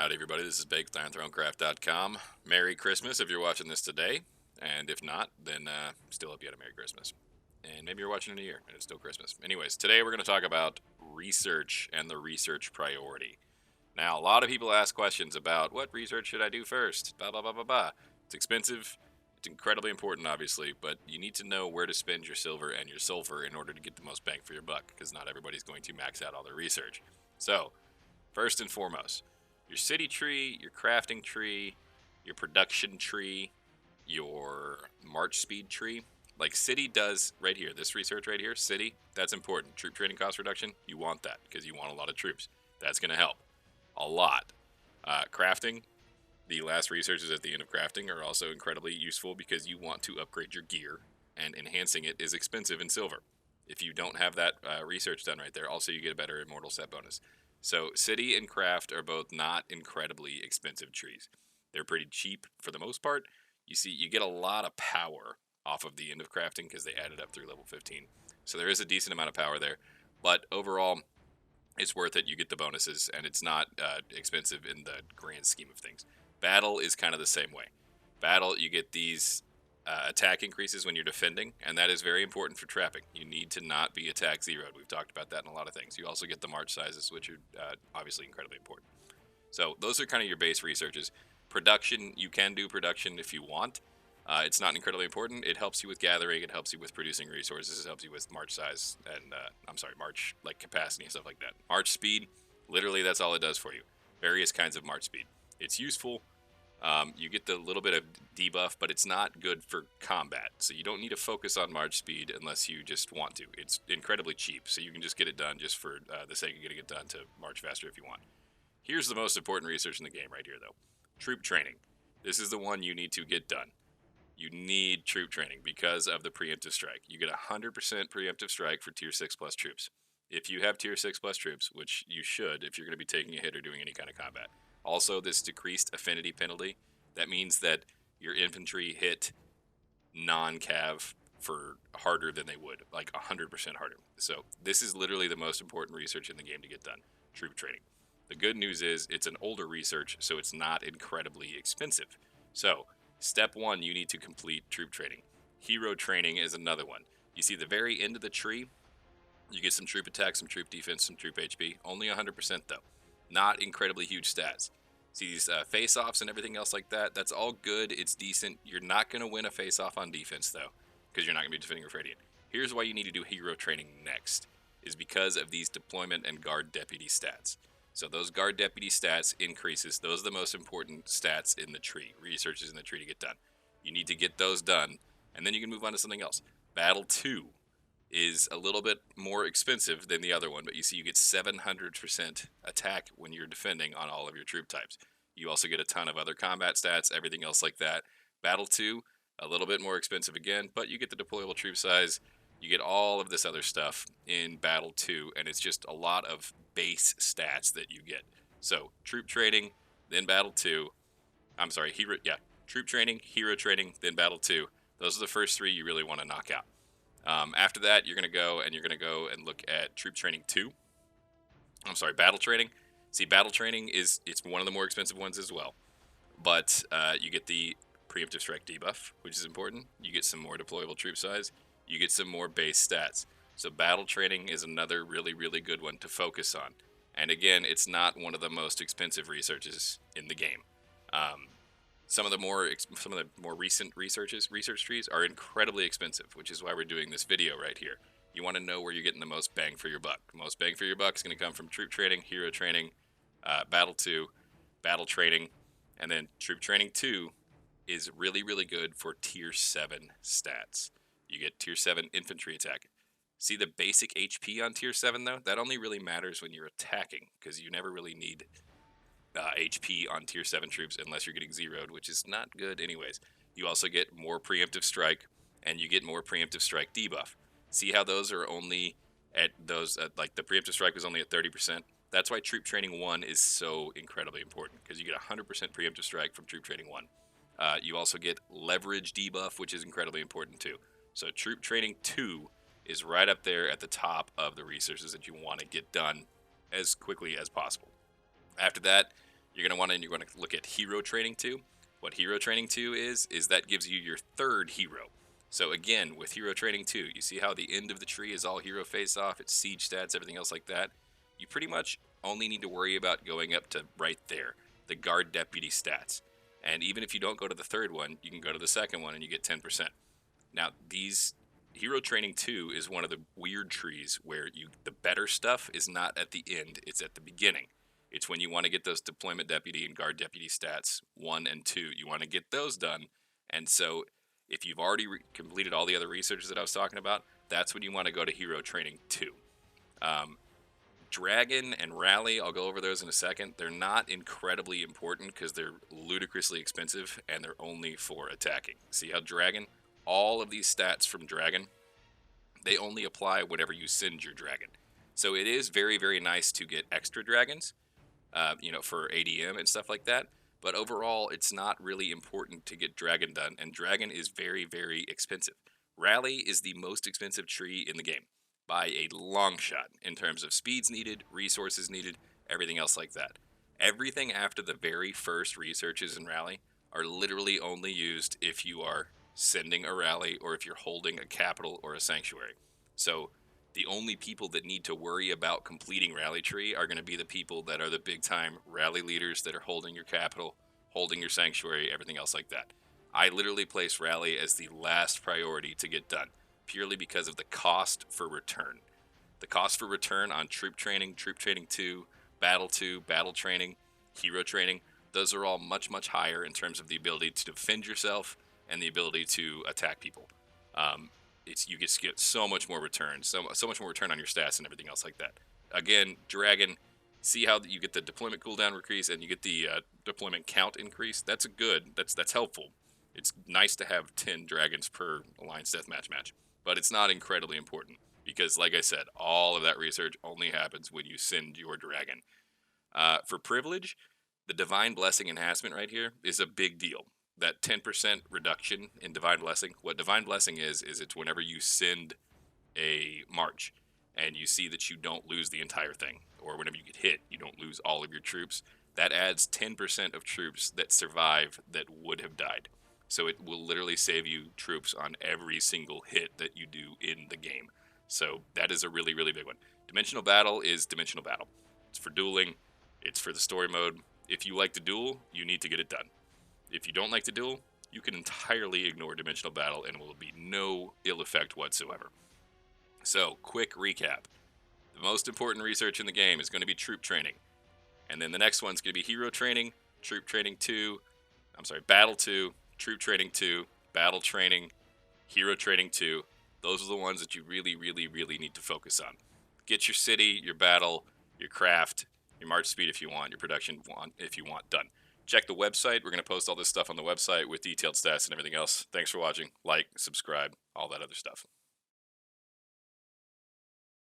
Howdy everybody, this is Baked on Thronecraft.com. Merry Christmas if you're watching this today, and if not, then still hope you had a Merry Christmas. And maybe you're watching in a year, and it's still Christmas. Anyways, today we're going to talk about research and the research priority. Now, a lot of people ask questions about what research should I do first, blah, blah, blah, blah, blah. It's expensive, it's incredibly important, obviously, but you need to know where to spend your silver and your sulfur in order to get the most bang for your buck, because not everybody's going to max out all their research. So, first and foremost, your city tree, your crafting tree, your production tree, your march speed tree. Like city does right here, this research right here, city, that's important. Troop training cost reduction, you want that because you want a lot of troops. That's going to help a lot. Crafting, the last researches at the end of crafting are also incredibly useful because you want to upgrade your gear, and enhancing it is expensive in silver. If you don't have that research done right there, also you get a better immortal set bonus. So city and craft are both not incredibly expensive trees. They're pretty cheap for the most part. You see, you get a lot of power off of the end of crafting because they added up through level 15. So there is a decent amount of power there. But overall, it's worth it. You get the bonuses, and it's not expensive in the grand scheme of things. Battle is kind of the same way. Battle, you get these attack increases when you're defending, and that is very important for trapping. You need to not be attack zeroed. We've talked about that in a lot of things. You also get the march sizes, which are obviously incredibly important. So those are kind of your base researches. Production, you can do production if you want. It's not incredibly important. It helps you with gathering. It helps you with producing resources. It helps you with march size and, march like capacity and stuff like that. March speed, literally that's all it does for you. Various kinds of march speed. It's useful. You get the little bit of debuff, but it's not good for combat. So you don't need to focus on march speed unless you just want to. It's incredibly cheap, so you can just get it done just for the sake of getting it done to march faster if you want. Here's the most important research in the game right here, though. Troop training. This is the one you need to get done. You need troop training because of the preemptive strike. You get 100% preemptive strike for tier 6 plus troops. If you have tier 6 plus troops, which you should if you're going to be taking a hit or doing any kind of combat. Also, this decreased affinity penalty, that means that your infantry hit non-cav for harder than they would, like 100% harder. So this is literally the most important research in the game to get done, troop training. The good news is it's an older research, so it's not incredibly expensive. So step 1, you need to complete troop training. Hero training is another one. You see the very end of the tree, you get some troop attack, some troop defense, some troop HP, only 100% though. Not incredibly huge stats. See these face-offs and everything else like that, that's all good, it's decent. You're not going to win a face-off on defense though, because you're not going to be defending Radiant. Here's why you need to do hero training next, is because of these deployment and guard deputy stats. So those guard deputy stats increases, those are the most important stats in the tree, researches in the tree to get done. You need to get those done, and then you can move on to something else. Battle 2 is a little bit more expensive than the other one, but you see you get 700% attack when you're defending on all of your troop types. You also get a ton of other combat stats, everything else like that. Battle 2, a little bit more expensive again, but you get the deployable troop size. You get all of this other stuff in Battle 2, and it's just a lot of base stats that you get. So, troop training, then Battle 2. Troop training, hero training, then Battle 2. Those are the first 3 you really want to knock out. After that, you're going to go and look at troop training 2. Battle training. See, battle training it's one of the more expensive ones as well. But you get the preemptive strike debuff, which is important. You get some more deployable troop size. You get some more base stats. So battle training is another really, really good one to focus on. And again, it's not one of the most expensive researches in the game. Some of the more recent research trees are incredibly expensive, which is why we're doing this video right here. You want to know where you're getting the most bang for your buck. Most bang for your buck is going to come from troop training, hero training, battle 2, battle training, and then troop training 2 is really, really good for tier 7 stats. You get tier 7 infantry attack. See the basic HP on tier 7 though? That only really matters when you're attacking, because you never really need HP on tier 7 troops unless you're getting zeroed, which is not good anyways. You also get more preemptive strike, and you get more preemptive strike debuff. See how those are only at those, like the preemptive strike was only at 30%? That's why troop training 1 is so incredibly important, because you get 100% preemptive strike from troop training 1. You also get leverage debuff, which is incredibly important too. So troop training 2 is right up there at the top of the resources that you want to get done as quickly as possible. After that, you're going to want to look at Hero Training 2. What Hero Training 2 is that gives you your third hero. So again, with Hero Training 2, you see how the end of the tree is all hero face-off, it's siege stats, everything else like that. You pretty much only need to worry about going up to right there, the guard deputy stats. And even if you don't go to the third one, you can go to the second one and you get 10%. Now, these Hero Training 2 is one of the weird trees where the better stuff is not at the end, it's at the beginning. It's when you want to get those deployment deputy and guard deputy stats 1 and 2. You want to get those done. And so if you've already completed all the other researches that I was talking about, that's when you want to go to Hero Training 2. Dragon and Rally, I'll go over those in a second. They're not incredibly important because they're ludicrously expensive and they're only for attacking. See how Dragon, all of these stats from Dragon, they only apply whenever you send your dragon. So it is very, very nice to get extra dragons, for ADM and stuff like that. But overall, it's not really important to get dragon done, and dragon is very, very expensive. Rally is the most expensive tree in the game by a long shot in terms of speeds needed, resources needed, everything else like that. Everything after the very first researches in Rally are literally only used if you are sending a rally or if you're holding a capital or a sanctuary. So the only people that need to worry about completing Rally Tree are going to be the people that are the big time rally leaders that are holding your capital, holding your sanctuary, everything else like that. I literally place Rally as the last priority to get done, purely because of the cost for return. The cost for return on Troop Training 2, Battle Training, Hero Training, those are all much, much higher in terms of the ability to defend yourself and the ability to attack people. You get so much more return, so much more return on your stats and everything else like that. Again, Dragon, see how you get the deployment cooldown increase and you get the deployment count increase. That's that's helpful. It's nice to have 10 dragons per Alliance Deathmatch match, but it's not incredibly important because, like I said, all of that research only happens when you send your dragon. For privilege, the Divine Blessing enhancement right here is a big deal. That 10% reduction in Divine Blessing, what Divine Blessing is it's whenever you send a march and you see that you don't lose the entire thing, or whenever you get hit, you don't lose all of your troops. That adds 10% of troops that survive that would have died. So it will literally save you troops on every single hit that you do in the game. So that is a really, really big one. Dimensional Battle is Dimensional Battle. It's for dueling. It's for the story mode. If you like to duel, you need to get it done. If you don't like to duel, you can entirely ignore Dimensional Battle and it will be no ill effect whatsoever. So, quick recap. The most important research in the game is going to be Troop Training. And then the next one's going to be Hero Training, Battle 2, Troop Training 2, Battle Training, Hero Training 2. Those are the ones that you really, really, really need to focus on. Get your city, your battle, your craft, your march speed if you want, your production if you want done. Check the website. We're going to post all this stuff on the website with detailed stats and everything else. Thanks for watching. Like, subscribe, all that other stuff.